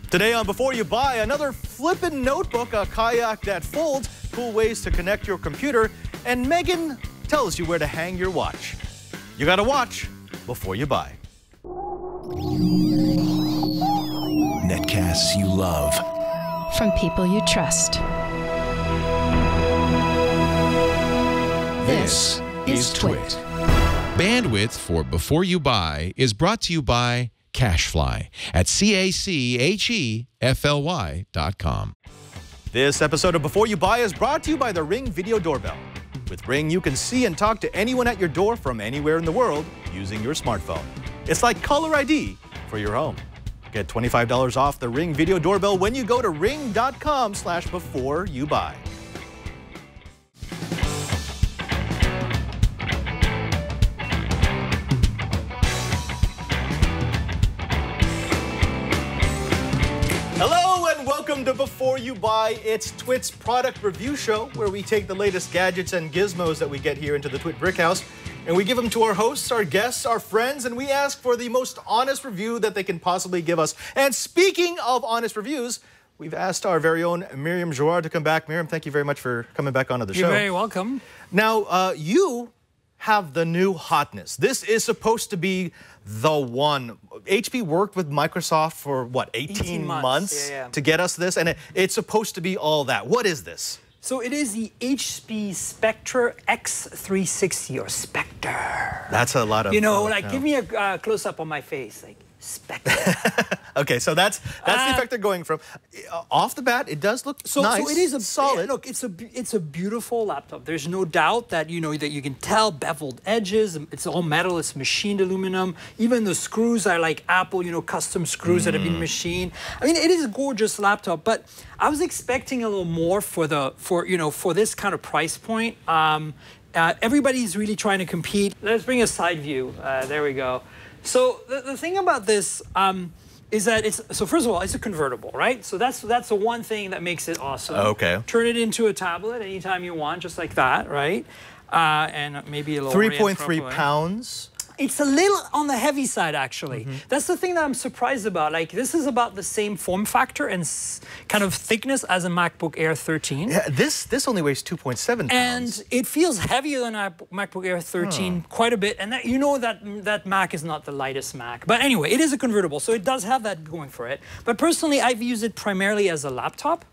Today on Before You Buy, another flippin' notebook, a kayak that folds, cool ways to connect your computer, and Megan tells you where to hang your watch. You gotta watch before you buy. Netcasts you love. From people you trust. This is Twit. Bandwidth for Before You Buy is brought to you by Cashfly at CACHEFLY.com. This episode of Before You Buy is brought to you by the Ring Video Doorbell. With Ring, you can see and talk to anyone at your door from anywhere in the world using your smartphone. It's like caller ID for your home. Get $25 off the Ring Video Doorbell when you go to ring.com/beforeyoubuy. Hello and welcome to Before You Buy. It's Twit's product review show where we take the latest gadgets and gizmos that we get here into the Twit Brick House and we give them to our hosts, our guests, our friends, and we ask for the most honest review that they can possibly give us. And speaking of honest reviews, we've asked our very own Miriam Jouard to come back. Miriam, thank you very much for coming back onto the show. You're very welcome. Now, you have the new hotness. This is supposed to be the one. HP worked with Microsoft for, what, 18 months to get us this, and it's supposed to be all that. What is this? So it is the HP Spectre x360, or Spectre. That's a lot of... You know, give me a close-up on my face, like, Spectre. Okay, so that's the effect they're going from. Off the bat, it does look nice. So it is solid. Look, it's a beautiful laptop. There's no doubt that that you can tell beveled edges. It's all metal. It's machined aluminum. Even the screws are like Apple, custom screws that have been machined. I mean, it is a gorgeous laptop, but I was expecting a little more for this kind of price point. Everybody's really trying to compete. Let's bring a side view. There we go. So the thing about this is that first of all, it's a convertible, right? So that's the one thing that makes it awesome. Okay. Turn it into a tablet anytime you want, just like that, right? And maybe a little 3.3 pounds. It's a little on the heavy side, actually. That's the thing that I'm surprised about. Like, this is about the same form factor and kind of thickness as a MacBook Air 13. Yeah, this only weighs 2.7 pounds. And it feels heavier than a MacBook Air 13 quite a bit. And that Mac is not the lightest Mac. But anyway, it is a convertible, so it does have that going for it. But personally, I've used it primarily as a laptop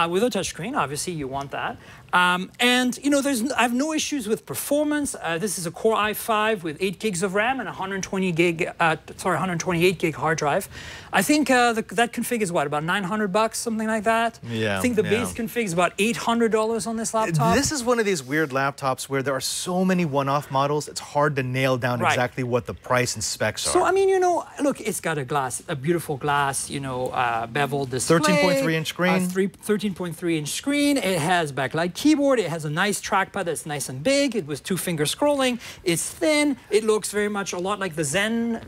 with a touchscreen. Obviously, you want that. I have no issues with performance. This is a Core i5 with 8 gigs of RAM and 128 gig hard drive. I think that config is what, about $900, something like that? Yeah. I think the base config is about $800 on this laptop. This is one of these weird laptops where there are so many one-off models, it's hard to nail down exactly what the price and specs are. So, I mean, look, it's got a beautiful glass, beveled display. 13.3-inch screen. 13.3-inch screen. It has backlight keyboard. It has a nice trackpad that's nice and big. It was 2-finger scrolling. It's thin. It looks very much a lot like the Zen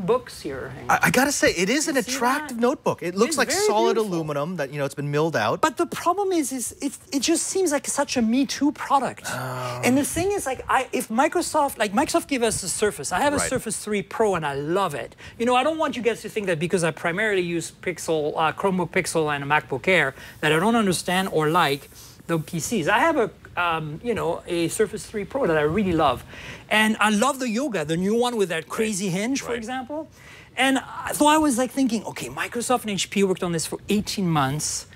books here. I gotta say, it is an attractive notebook. It looks like solid aluminum that it's been milled out. But the problem is it just seems like such a Me Too product. And the thing is, if Microsoft gave us a Surface. I have a Surface 3 Pro and I love it. I don't want you guys to think that because I primarily use Chromebook Pixel and a MacBook Air that I don't understand or like the PCs. I have a Surface 3 Pro that I really love. And I love the Yoga, the new one with that crazy hinge, for example. And so I was thinking, okay, Microsoft and HP worked on this for 18 months.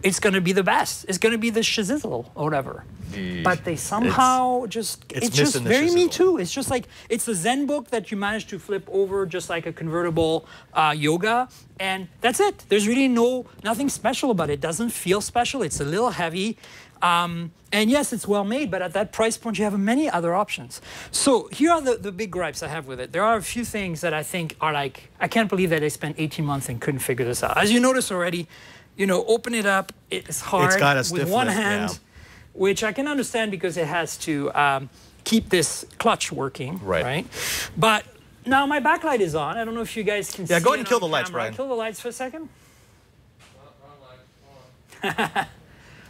It's going to be the best. It's going to be the shizzle or whatever. But they somehow it's just very Me Too. It's just like, it's a Zen book that you manage to flip over just like a convertible Yoga. And that's it. There's really nothing special about it. It doesn't feel special. It's a little heavy. And yes, it's well made, but at that price point, you have many other options. So here are the big gripes I have with it. There are a few things that I think are like, I can't believe that they spent 18 months and couldn't figure this out. As you notice already, open it up, it's hard with one hand, which I can understand because it has to keep this clutch working, right? But now my backlight is on. I don't know if you guys can see it. Yeah, go ahead and kill the lights, Brian. Kill the lights for a second.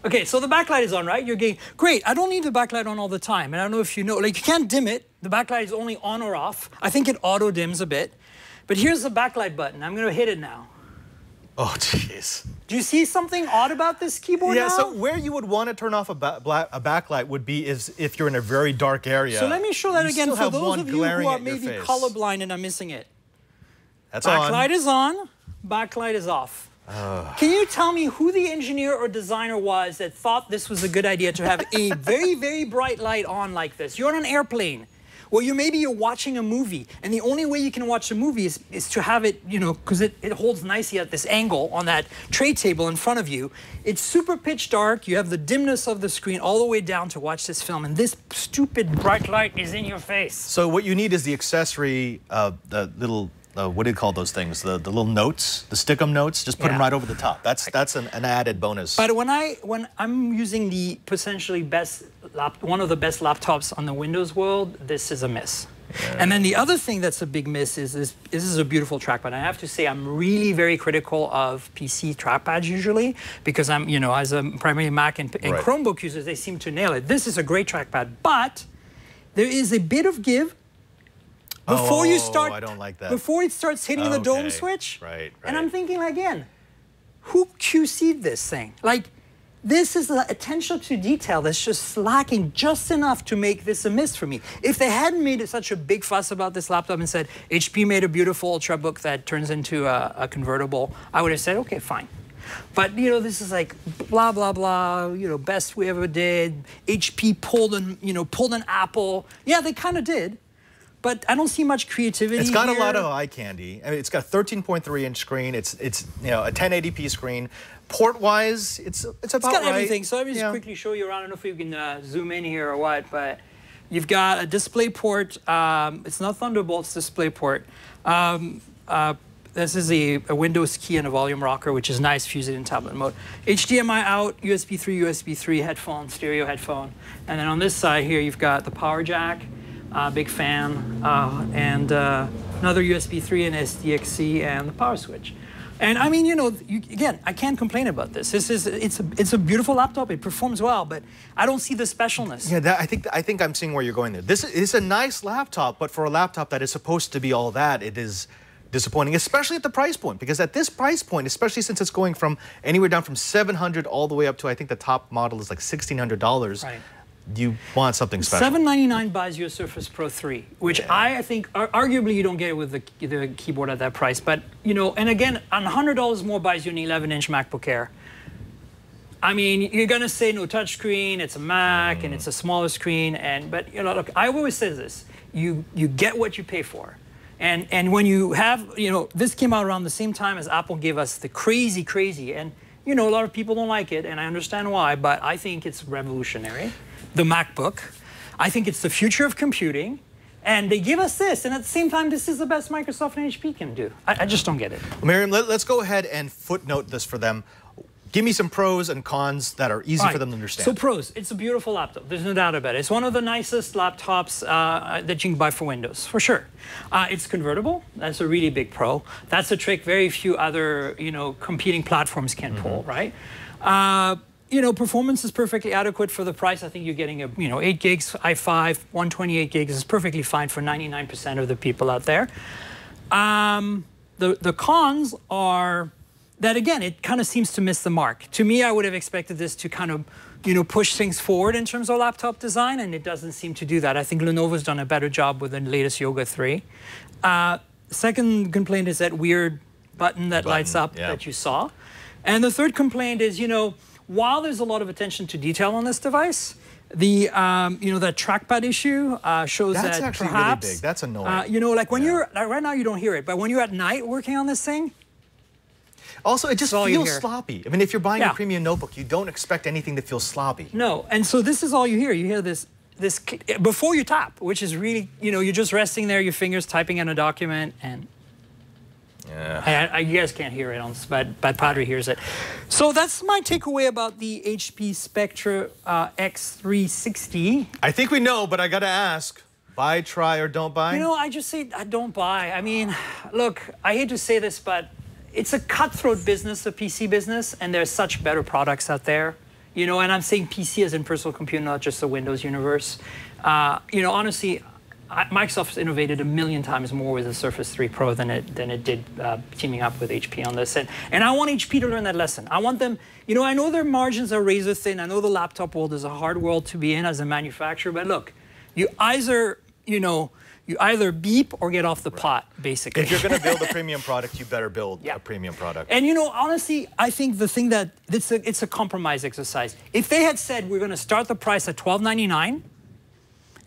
Okay, so the backlight is on, right? You're getting, great, I don't need the backlight on all the time. And I don't know if you know, you can't dim it. The backlight is only on or off. I think it auto dims a bit. But here's the backlight button. I'm gonna hit it now. Oh, jeez. Do you see something odd about this keyboard now? So where you would want to turn off a backlight would be is if you're in a very dark area. So let me show that again for those of you who are maybe colorblind and are missing it. That's on. Backlight is on, backlight is off. Can you tell me who the engineer or designer was that thought this was a good idea to have a very, very bright light on like this? You're on an airplane. Well, maybe you're watching a movie, and the only way you can watch a movie is to have it, because it holds nicely at this angle on that tray table in front of you. It's super pitch dark. You have the dimness of the screen all the way down to watch this film, and this stupid bright light is in your face. So what you need is the accessory, the little, what do you call those things? The little notes, the stick-em notes. Just put them right over the top. That's an added bonus. But when I'm using the potentially one of the best laptops on the Windows world, this is a miss. Yeah. And then the other thing that's a big miss is this is a beautiful trackpad. I have to say I'm really very critical of PC trackpads usually because I'm, as a primarily Mac and Chromebook users, they seem to nail it. This is a great trackpad, but there is a bit of give before you start. I don't like that. Before it starts hitting the dome switch. Right. And I'm thinking again, who QC'd this thing? Like, this is the attention to detail that's just lacking just enough to make this a miss for me. If they hadn't made such a big fuss about this laptop and said, HP made a beautiful Ultrabook that turns into a convertible, I would have said, okay, fine. But, this is like blah, blah, blah, best we ever did. HP pulled an Apple. Yeah, they kind of did. But I don't see much creativity. It's got a lot of eye candy. I mean, it's got a 13.3-inch screen. It's a 1080p screen. Port-wise, it's about right. It's got everything. So let me just quickly show you around. I don't know if you can zoom in here or what, but you've got a display port. It's not Thunderbolt, it's DisplayPort. This is a Windows key and a volume rocker, which is nice. Fuse it in tablet mode. HDMI out, USB 3 headphone, stereo headphone. And then on this side here, you've got the power jack. Big fan, and another USB 3 and SDXC and the power switch. And I mean, again, I can't complain about this. It's a beautiful laptop. It performs well, but I don't see the specialness. Yeah, I think I'm seeing where you're going there. This is a nice laptop, but for a laptop that is supposed to be all that, it is disappointing, especially at the price point. Because at this price point, especially since it's going from anywhere down from $700 all the way up to I think the top model is like $1,600. Right. You want something special. $799 buys you a Surface Pro 3, which I think, arguably, you don't get it with the keyboard at that price. But, and again, $100 more buys you an 11-inch MacBook Air. I mean, you're going to say no touchscreen, it's a Mac, and it's a smaller screen. But, look, I always say this. You get what you pay for. And when you have, this came out around the same time as Apple gave us the crazy, and, a lot of people don't like it, and I understand why, but I think it's revolutionary. The MacBook. I think it's the future of computing. And they give us this, and at the same time, this is the best Microsoft and HP can do. I just don't get it. Miriam, let's go ahead and footnote this for them. Give me some pros and cons that are easy for them to understand. So pros, it's a beautiful laptop. There's no doubt about it. It's one of the nicest laptops that you can buy for Windows, for sure. It's convertible. That's a really big pro. That's a trick very few other, competing platforms can pull, right? Performance is perfectly adequate for the price. I think you're getting 8 gigs i5, 128 gigs is perfectly fine for 99% of the people out there. The cons are that, again, it kind of seems to miss the mark. To me, I would have expected this to kind of, push things forward in terms of laptop design, and it doesn't seem to do that. I think Lenovo's done a better job with the latest Yoga 3. Second complaint is that weird button that lights up that you saw. And the third complaint is, while there's a lot of attention to detail on this device, the that trackpad issue shows that's that actually perhaps really big. That's annoying. Like when you're right now you don't hear it, but when you're at night working on this thing. Also, it just feels sloppy. I mean, if you're buying a premium notebook, you don't expect anything to feel sloppy. No, and so this is all you hear. You hear this before you tap, which is really you're just resting there, your fingers typing in a document and. Yeah. You guys can't hear it, but Padre hears it. So that's my takeaway about the HP Spectre X360. I think we know, but I got to ask, buy, try, or don't buy? I just say I don't buy. I mean, look, I hate to say this, but it's a cutthroat business, the PC business, and there's such better products out there. And I'm saying PC as in personal computer, not just the Windows universe. Honestly, Microsoft's innovated 1,000,000 times more with the Surface 3 Pro than it did teaming up with HP on this. And I want HP to learn that lesson. I want them, you know, I know their margins are razor thin. I know the laptop world is a hard world to be in as a manufacturer, but look, you either, you know, you either beep or get off the pot, basically. If you're going to build a premium product, you better build a premium product. And you know, honestly, I think the thing that it's a compromise exercise. If they had said we're going to start the price at $12.99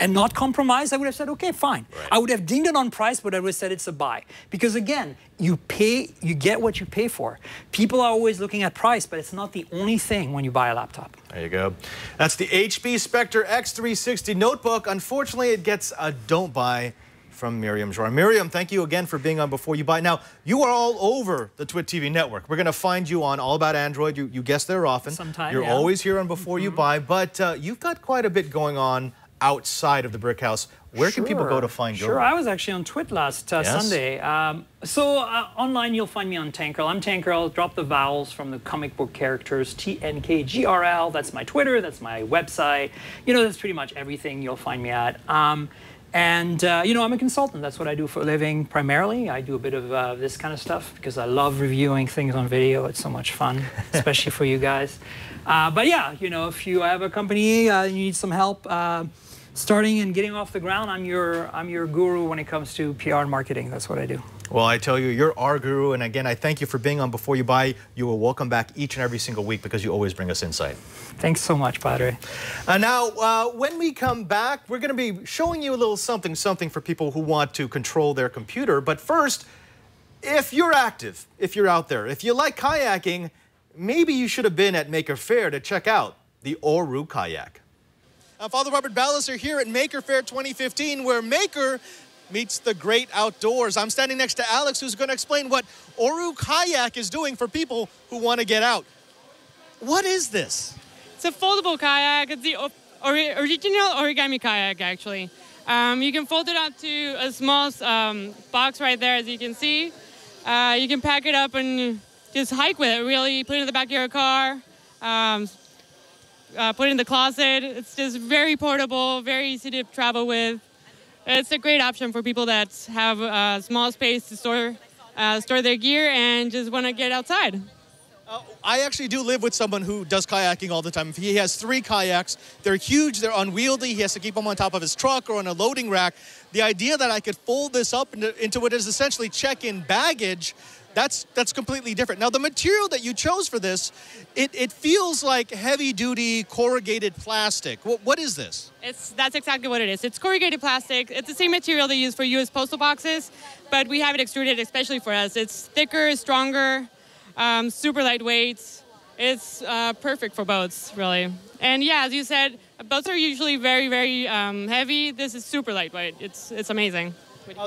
and not compromise, I would have said, okay, fine. Right. I would have dinged it on price, but I would have said it's a buy. Because again, you get what you pay for. People are always looking at price, but it's not the only thing when you buy a laptop. There you go. That's the HP Spectre x360 notebook. Unfortunately, it gets a don't buy from Miriam Joran. Miriam, thank you again for being on Before You Buy. Now, you are all over the TWiT TV network. We're going to find you on All About Android. You guest there often. Sometimes, You're always here on Before You Buy, but you've got quite a bit going on outside of the Brick House. Where can people go to find you? Sure, I was actually on TWiT last Sunday. Online, you'll find me on Tankrel. I'm Tankrel. Drop the vowels from the comic book characters, TNKGRL. That's my Twitter. That's my website. You know, that's pretty much everything you'll find me at. You know, I'm a consultant. That's what I do for a living primarily. I do a bit of this kind of stuff because I love reviewing things on video. It's so much fun, especially for you guys. But yeah, you know, if you have a company, you need some help starting and getting off the ground, I'm your guru when it comes to PR and marketing. That's what I do. Well, I tell you, you're our guru. And again, I thank you for being on Before You Buy. You are welcome back each and every single week because you always bring us insight. Thanks so much, Padre. Now, when we come back, we're going to be showing you a little something for people who want to control their computer. But first, if you're active, if you're out there, if you like kayaking, maybe you should have been at Maker Faire to check out the Oru Kayak. I'm Father Robert Ballecer here at Maker Faire 2015, where Maker meets the great outdoors. I'm standing next to Alex, who's going to explain what Oru Kayak is doing for people who want to get out. What is this? It's a foldable kayak. It's the original origami kayak, actually. You can fold it up to a small box right there, as you can see. You can pack it up and just hike with it, really. Put it in the back of your car. Put it in the closet. It's just very portable, very easy to travel with. It's a great option for people that have a small space to store their gear and just want to get outside. I actually do live with someone who does kayaking all the time. He has 3 kayaks. They're huge, they're unwieldy. He has to keep them on top of his truck or on a loading rack. The idea that I could fold this up into what is essentially check-in baggage, that's completely different. Now, the material that you chose for this, it feels like heavy-duty corrugated plastic. What is this? That's exactly what it is. It's corrugated plastic. It's the same material they use for U.S. postal boxes, but we have it extruded especially for us. It's thicker, stronger, super lightweight. It's perfect for boats, really. And yeah, as you said, boats are usually very, very heavy. This is super lightweight. It's amazing.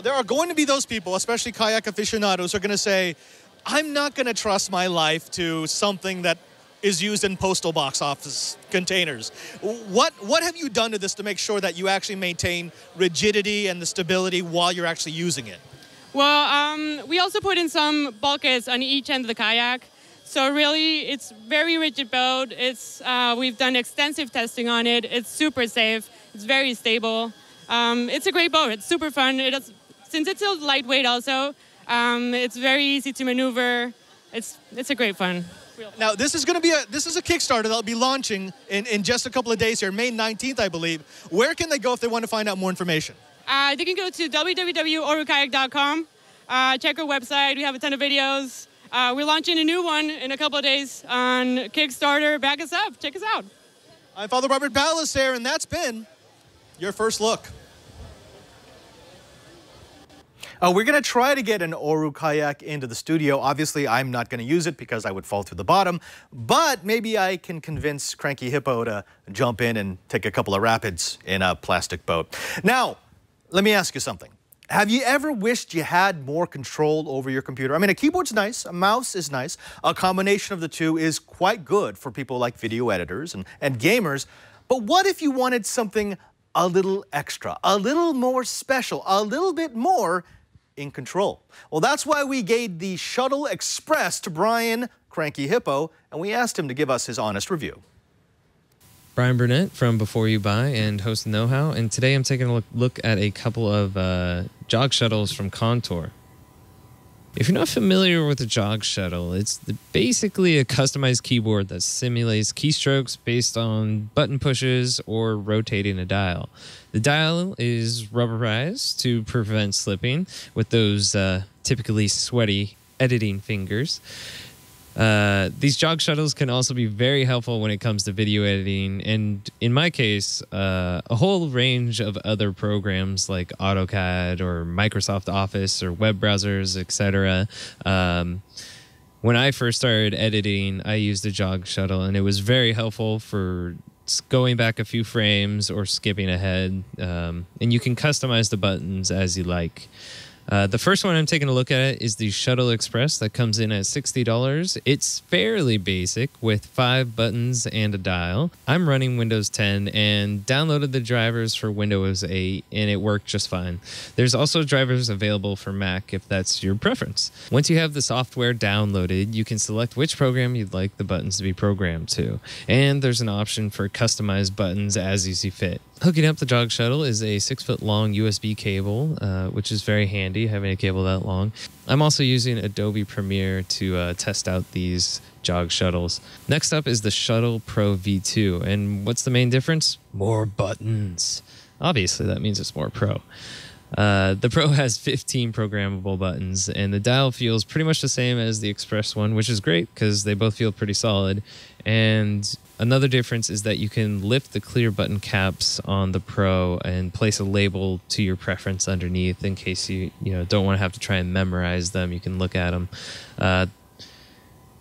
There are going to be those people, especially kayak aficionados, who are going to say, I'm not going to trust my life to something that is used in postal box office containers. What have you done to this to make sure that you actually maintain rigidity and the stability while you're actually using it? Well, we also put in some bulkheads on each end of the kayak. So really, it's very rigid boat. We've done extensive testing on it. It's super safe. It's very stable. It's a great boat. It's super fun. Since it's so lightweight also, it's very easy to maneuver. It's a great fun. Now, this is a Kickstarter that'll be launching in just a couple of days here, May 19th, I believe. Where can they go if they want to find out more information? They can go to www.orukayak.com. Check our website. We have a ton of videos. We're launching a new one in a couple of days on Kickstarter. Back us up. Check us out. I'm Father Robert Ballecer, and that's been your first look. We're going to try to get an Oru Kayak into the studio. Obviously, I'm not going to use it because I would fall through the bottom, but maybe I can convince Cranky Hippo to jump in and take a couple of rapids in a plastic boat. Now, let me ask you something. Have you ever wished you had more control over your computer? I mean, a keyboard's nice, a mouse is nice. A combination of the two is quite good for people like video editors and gamers. But what if you wanted something a little extra, a little more special, a little bit more in control? Well, that's why we gave the ShuttleXpress to Brian, Cranky Hippo, and we asked him to give us his honest review. Brian Burnett from Before You Buy and host of Know How, and today I'm taking a look at a couple of jog shuttles from Contour. If you're not familiar with a jog shuttle, it's basically a customized keyboard that simulates keystrokes based on button pushes or rotating a dial. The dial is rubberized to prevent slipping with those typically sweaty editing fingers. These jog shuttles can also be very helpful when it comes to video editing, and in my case, a whole range of other programs like AutoCAD or Microsoft Office or web browsers, etc. When I first started editing, I used a jog shuttle, and it was very helpful for going back a few frames or skipping ahead, and you can customize the buttons as you like. The first one I'm taking a look at is the ShuttleXpress that comes in at $60. It's fairly basic with 5 buttons and a dial. I'm running Windows 10 and downloaded the drivers for Windows 8 and it worked just fine. There's also drivers available for Mac if that's your preference. Once you have the software downloaded, you can select which program you'd like the buttons to be programmed to. And there's an option for customized buttons as you see fit. Hooking up the jog shuttle is a 6-foot long USB cable, which is very handy, having a cable that long. I'm also using Adobe Premiere to test out these jog shuttles. Next up is the Shuttle Pro V2, and what's the main difference? More buttons. Obviously, that means it's more pro. The Pro has 15 programmable buttons, and the dial feels pretty much the same as the Express one, which is great because they both feel pretty solid. And another difference is that you can lift the clear button caps on the Pro and place a label to your preference underneath in case you don't want to have to try and memorize them. You can look at them.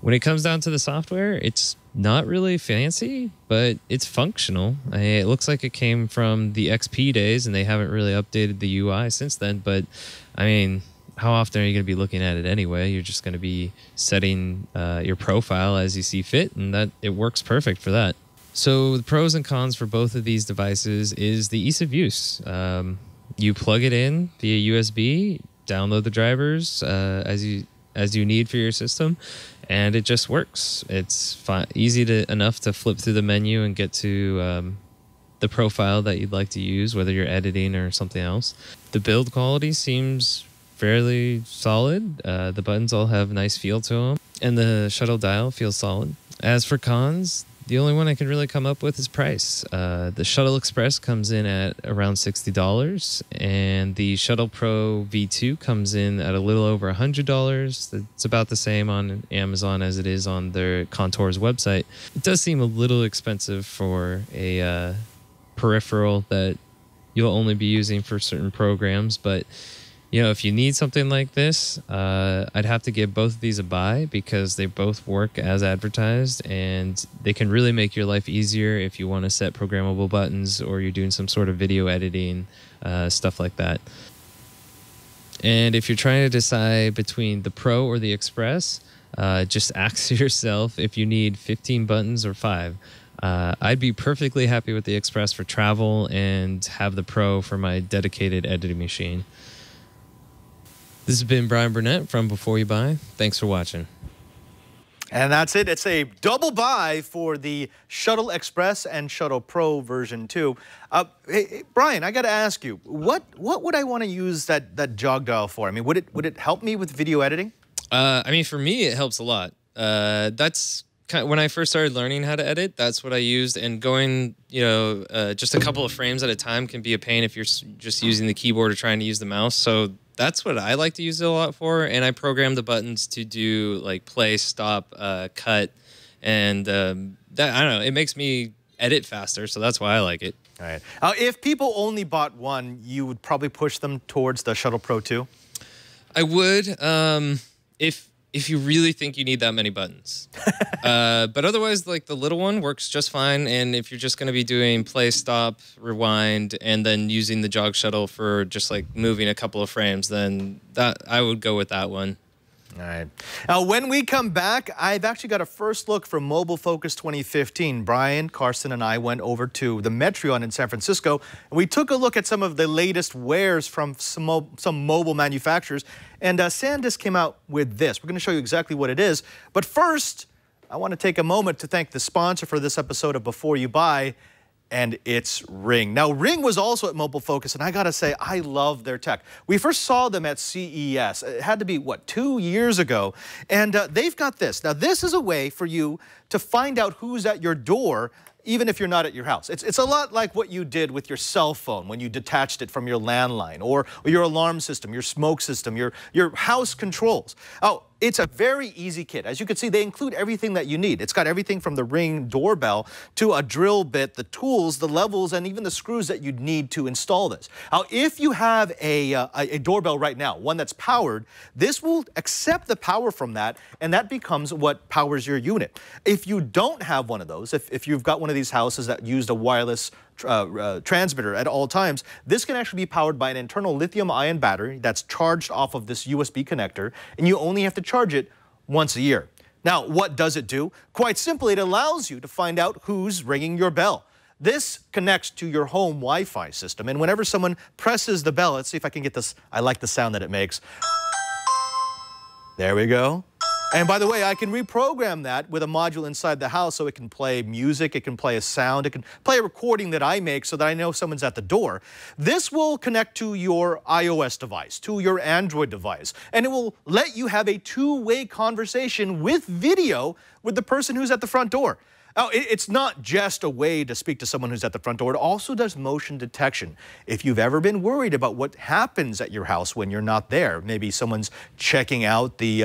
When it comes down to the software, it's not really fancy, but it's functional. It looks like it came from the XP days, and they haven't really updated the UI since then. But, I mean, how often are you going to be looking at it anyway? You're just going to be setting your profile as you see fit, and that it works perfect for that. So the pros and cons for both of these devices is the ease of use. You plug it in via USB, download the drivers as you need for your system, and it just works. It's easy enough to flip through the menu and get to the profile that you'd like to use, whether you're editing or something else. The build quality seems fairly solid. The buttons all have a nice feel to them, and the shuttle dial feels solid. As for cons, the only one I can really come up with is price. The ShuttleXpress comes in at around $60, and the Shuttle Pro V2 comes in at a little over $100. It's about the same on Amazon as it is on their Contour's website. It does seem a little expensive for a peripheral that you'll only be using for certain programs, but if you need something like this, I'd have to give both of these a buy because they both work as advertised, and they can really make your life easier if you want to set programmable buttons or you're doing some sort of video editing, stuff like that. And if you're trying to decide between the Pro or the Express, just ask yourself if you need 15 buttons or 5. I'd be perfectly happy with the Express for travel and have the Pro for my dedicated editing machine. This has been Brian Burnett from Before You Buy. Thanks for watching. And that's it. It's a double buy for the ShuttleXpress and Shuttle Pro version 2. Hey, Brian, I got to ask you, what would I want to use that jog dial for? I mean, would it help me with video editing? I mean, for me, it helps a lot. That's kind of, when I first started learning how to edit, that's what I used. And going, just a couple of frames at a time can be a pain if you're just using the keyboard or trying to use the mouse. So that's what I like to use it a lot for, and I program the buttons to do like play, stop, cut, and that, I don't know, it makes me edit faster, so that's why I like it. All right. If people only bought one, you would probably push them towards the Shuttle Pro 2? I would, if you really think you need that many buttons. But otherwise, like, the little one works just fine. And if you're just going to be doing play, stop, rewind, and then using the jog shuttle for just like moving a couple of frames, then that I would go with that one. All right. Now, when we come back, I've actually got a first look from Mobile Focus 2015. Brian, Carson, and I went over to the Metreon in San Francisco, and we took a look at some of the latest wares from some mobile manufacturers. And SanDisk came out with this. We're going to show you exactly what it is. But first, I want to take a moment to thank the sponsor for this episode of Before You Buy, and it's Ring. Now, Ring was also at Mobile Focus, and I gotta say, I love their tech. We first saw them at CES. It had to be, what, 2 years ago? And they've got this. Now, this is a way for you to find out who's at your door, even if you're not at your house. It's a lot like what you did with your cell phone when you detached it from your landline, or your alarm system, your smoke system, your house controls. Oh, it's a very easy kit. As you can see, they include everything that you need. It's got everything from the Ring doorbell to a drill bit, the tools, the levels, and even the screws that you'd need to install this. Now, if you have a doorbell right now, one that's powered, this will accept the power from that, and that becomes what powers your unit. If you don't have one of those, if you've got one of these houses that used a wireless transmitter at all times, this can actually be powered by an internal lithium-ion battery that's charged off of this USB connector, and you only have to charge it once a year. Now, what does it do? Quite simply, it allows you to find out who's ringing your bell. This connects to your home Wi-Fi system, and whenever someone presses the bell, let's see if I can get this. I like the sound that it makes. There we go. And by the way, I can reprogram that with a module inside the house so it can play music, it can play a sound, it can play a recording that I make so that I know someone's at the door. This will connect to your iOS device, to your Android device, and it will let you have a two-way conversation with video with the person who's at the front door. Now, it's not just a way to speak to someone who's at the front door. It also does motion detection. If you've ever been worried about what happens at your house when you're not there, maybe someone's checking out the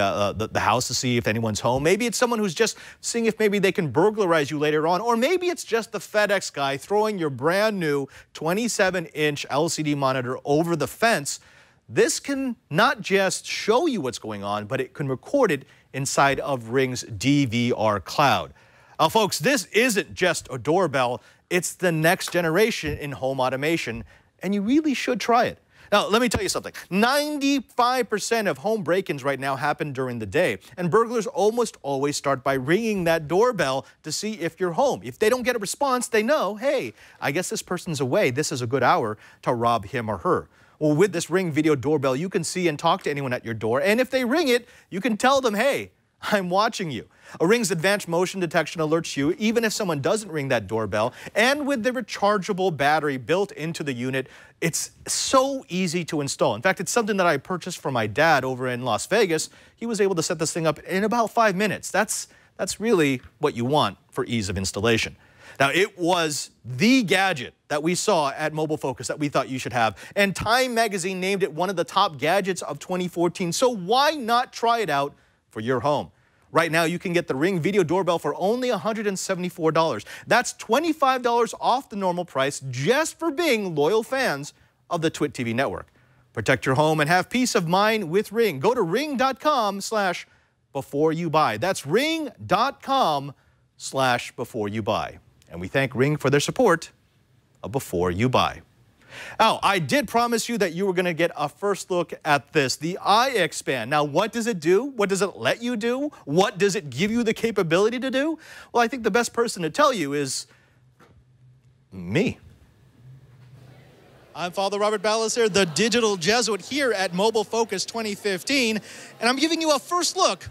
house to see if anyone's home. Maybe it's someone who's just seeing if maybe they can burglarize you later on. Or maybe it's just the FedEx guy throwing your brand new 27-inch LCD monitor over the fence. This can not just show you what's going on, but it can record it inside of Ring's DVR cloud. Now, folks, this isn't just a doorbell. It's the next generation in home automation, and you really should try it. Now, let me tell you something. 95% of home break-ins right now happen during the day, and burglars almost always start by ringing that doorbell to see if you're home. If they don't get a response, they know, hey, I guess this person's away. This is a good hour to rob him or her. Well, with this Ring video doorbell, you can see and talk to anyone at your door, and if they ring it, you can tell them, hey, I'm watching you. A Ring's advanced motion detection alerts you even if someone doesn't ring that doorbell, and with the rechargeable battery built into the unit, it's so easy to install. In fact, it's something that I purchased for my dad over in Las Vegas. He was able to set this thing up in about 5 minutes. That's really what you want for ease of installation. Now, it was the gadget that we saw at Mobile Focus that we thought you should have, and Time Magazine named it one of the top gadgets of 2014, so why not try it out for your home? Right now, you can get the Ring video doorbell for only $174. That's $25 off the normal price just for being loyal fans of the TWiT TV network. Protect your home and have peace of mind with Ring. Go to ring.com/beforeyoubuy. That's ring.com/beforeyoubuy. And we thank Ring for their support of Before You Buy. Now, I did promise you that you were going to get a first look at this, the iXpand. Now, what does it do? What does it let you do? What does it give you the capability to do? Well, I think the best person to tell you is me. I'm Father Robert Ballecer, the digital Jesuit here at Mobile Focus 2015, and I'm giving you a first look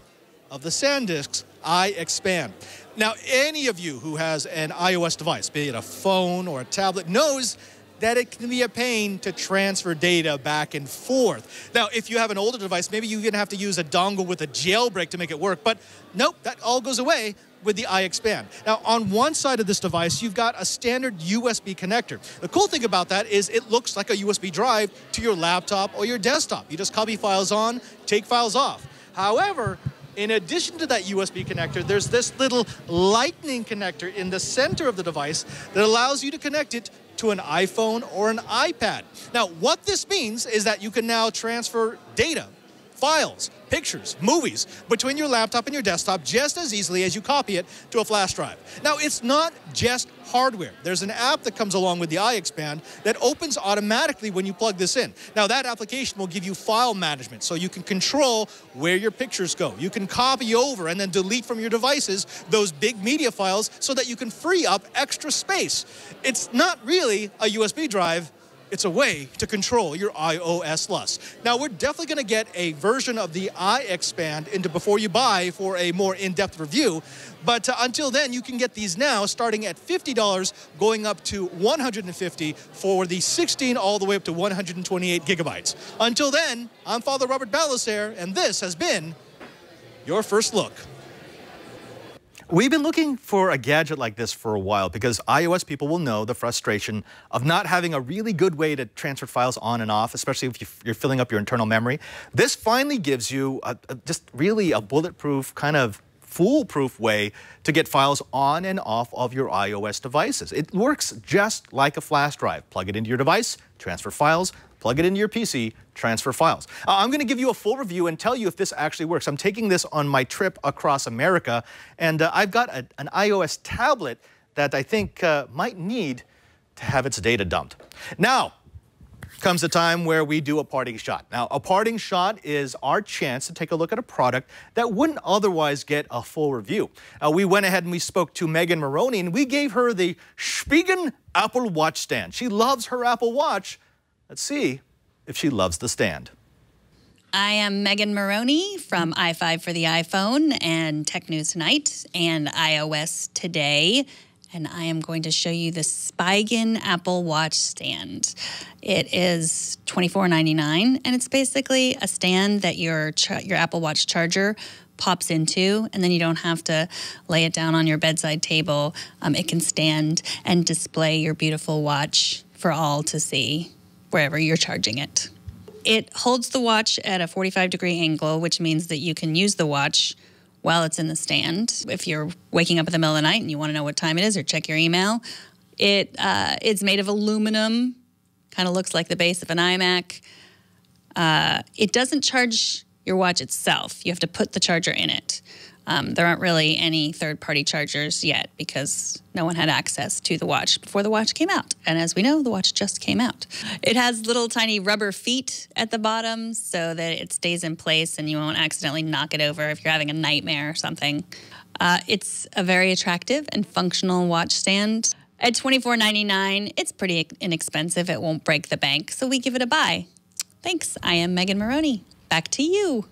of the SanDisk's iXpand. Now, any of you who has an iOS device, be it a phone or a tablet, knows that it can be a pain to transfer data back and forth. Now, if you have an older device, maybe you're going to have to use a dongle with a jailbreak to make it work, but nope, that all goes away with the iXpand. Now, on one side of this device, you've got a standard USB connector. The cool thing about that is it looks like a USB drive to your laptop or your desktop. You just copy files on, take files off. However, in addition to that USB connector, there's this little lightning connector in the center of the device that allows you to connect it to an iPhone or an iPad. Now, what this means is that you can now transfer data, files, pictures, movies between your laptop and your desktop just as easily as you copy it to a flash drive. Now, it's not just hardware. There's an app that comes along with the iXpand that opens automatically when you plug this in. Now, that application will give you file management, so you can control where your pictures go. You can copy over and then delete from your devices those big media files so that you can free up extra space. It's not really a USB drive, it's a way to control your iOS lust. Now, we're definitely going to get a version of the iXpand into Before You Buy for a more in-depth review. But until then, you can get these now starting at $50, going up to $150 for the 16 all the way up to 128 gigabytes. Until then, I'm Father Robert Ballecer, and this has been your first look. We've been looking for a gadget like this for a while because iOS people will know the frustration of not having a really good way to transfer files on and off, especially if you're filling up your internal memory. This finally gives you just really a bulletproof, kind of foolproof way to get files on and off of your iOS devices. It works just like a flash drive. Plug it into your device, transfer files, plug it into your PC, transfer files. I'm going to give you a full review and tell you if this actually works. I'm taking this on my trip across America, and I've got an iOS tablet that I think might need to have its data dumped. Now comes the time where we do a parting shot. Now, a parting shot is our chance to take a look at a product that wouldn't otherwise get a full review. We went ahead and we spoke to Megan Maroney, and we gave her the Speigen Apple Watch stand. She loves her Apple Watch. Let's see if she loves the stand. I am Megan Maroney from i5 for the iPhone and Tech News Tonight and iOS Today. And I am going to show you the Speigen Apple Watch stand. It is $24.99, and it's basically a stand that your Apple Watch charger pops into, and then you don't have to lay it down on your bedside table. It can stand and display your beautiful watch for all to see wherever you're charging it. It holds the watch at a 45-degree angle, which means that you can use the watch while it's in the stand. If you're waking up in the middle of the night and you want to know what time it is or check your email, it's made of aluminum, kind of looks like the base of an iMac. It doesn't charge your watch itself. You have to put the charger in it. There aren't really any third-party chargers yet because no one had access to the watch before the watch came out. And as we know, the watch just came out. It has little tiny rubber feet at the bottom so that it stays in place and you won't accidentally knock it over if you're having a nightmare or something. It's a very attractive and functional watch stand. At $24.99, it's pretty inexpensive. It won't break the bank, so we give it a buy. Thanks. I am Megan Maroney. Back to you.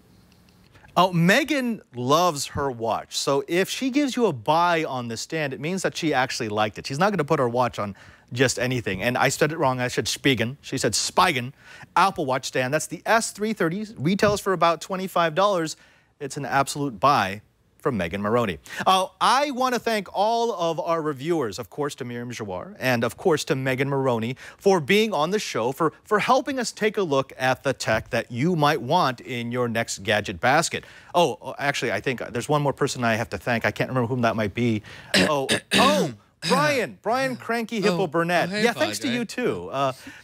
Oh, Megan loves her watch. So if she gives you a buy on the stand, it means that she actually liked it. She's not going to put her watch on just anything. And I said it wrong. I said Speigen. She said Speigen Apple Watch stand. That's the S330. Retails for about $25. It's an absolute buy from Megan Maroney. I want to thank all of our reviewers, of course, to Miriam Jawar and, of course, to Megan Maroney for being on the show, for helping us take a look at the tech that you might want in your next gadget basket. Oh, actually, I think there's one more person I have to thank. I can't remember whom that might be. Brian Cranky Hippo Burnett. Hey, yeah, thanks to you, too.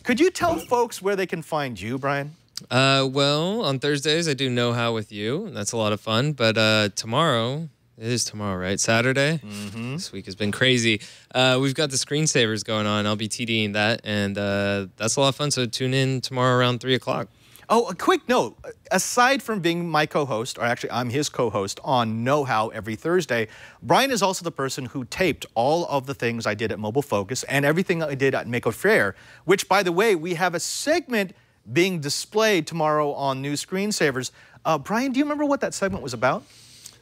Could you tell folks where they can find you, Brian? Well, on Thursdays, I do Know How with you. And that's a lot of fun. But tomorrow, it is tomorrow, right? Saturday? This week has been crazy. We've got the screensavers going on. I'll be TDing that. And that's a lot of fun. So tune in tomorrow around 3 o'clock. Oh, a quick note. Aside from being my co-host, or actually I'm his co-host on Know How every Thursday, Brian is also the person who taped all of the things I did at Mobile Focus and everything I did at Maker Faire, which, by the way, we have a segment being displayed tomorrow on New Screensavers. Brian, do you remember what that segment was about?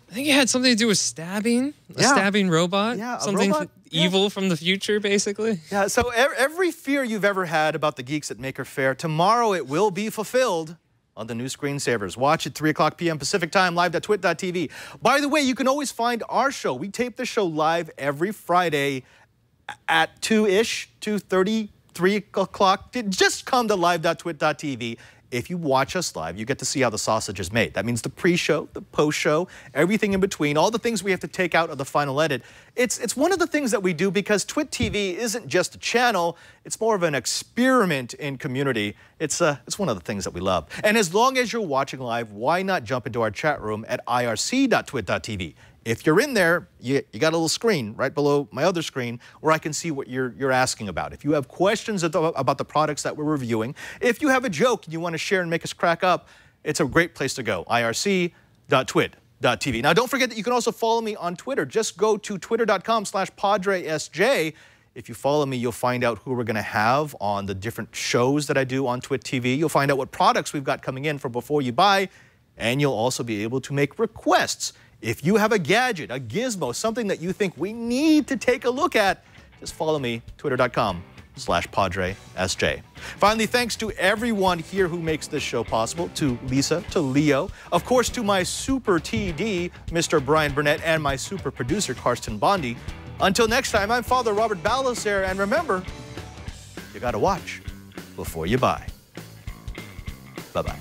I think it had something to do with stabbing. A stabbing robot. Yeah, something robot. evil from the future, basically. Yeah, so every fear you've ever had about the geeks at Maker Faire, tomorrow it will be fulfilled on the New Screensavers. Watch at 3 o'clock p.m. Pacific Time, live.twit.tv. By the way, you can always find our show. We tape the show live every Friday at 2-ish, 2:30, 3 o'clock. Just come to live.twit.tv. If you watch us live, you get to see how the sausage is made. That means the pre-show, the post-show, everything in between, all the things we have to take out of the final edit. It's one of the things that we do because Twit TV isn't just a channel, it's more of an experiment in community. It's one of the things that we love. And as long as you're watching live, why not jump into our chat room at irc.twit.tv? If you're in there, you got a little screen right below my other screen where I can see what you're asking about. If you have questions about the products that we're reviewing, if you have a joke and you want to share and make us crack up, it's a great place to go, irc.twit.tv. Now, don't forget that you can also follow me on Twitter. Just go to twitter.com/PadreSJ. If you follow me, you'll find out who we're going to have on the different shows that I do on Twit TV. You'll find out what products we've got coming in for Before You Buy, and you'll also be able to make requests. If you have a gadget, a gizmo, something that you think we need to take a look at, just follow me, twitter.com/PadreSJ. Finally, thanks to everyone here who makes this show possible, to Lisa, to Leo, of course to my super TD, Mr. Brian Burnett, and my super producer, Karsten Bondi. Until next time, I'm Father Robert Ballecer, and remember, you gotta watch before you buy. Bye-bye.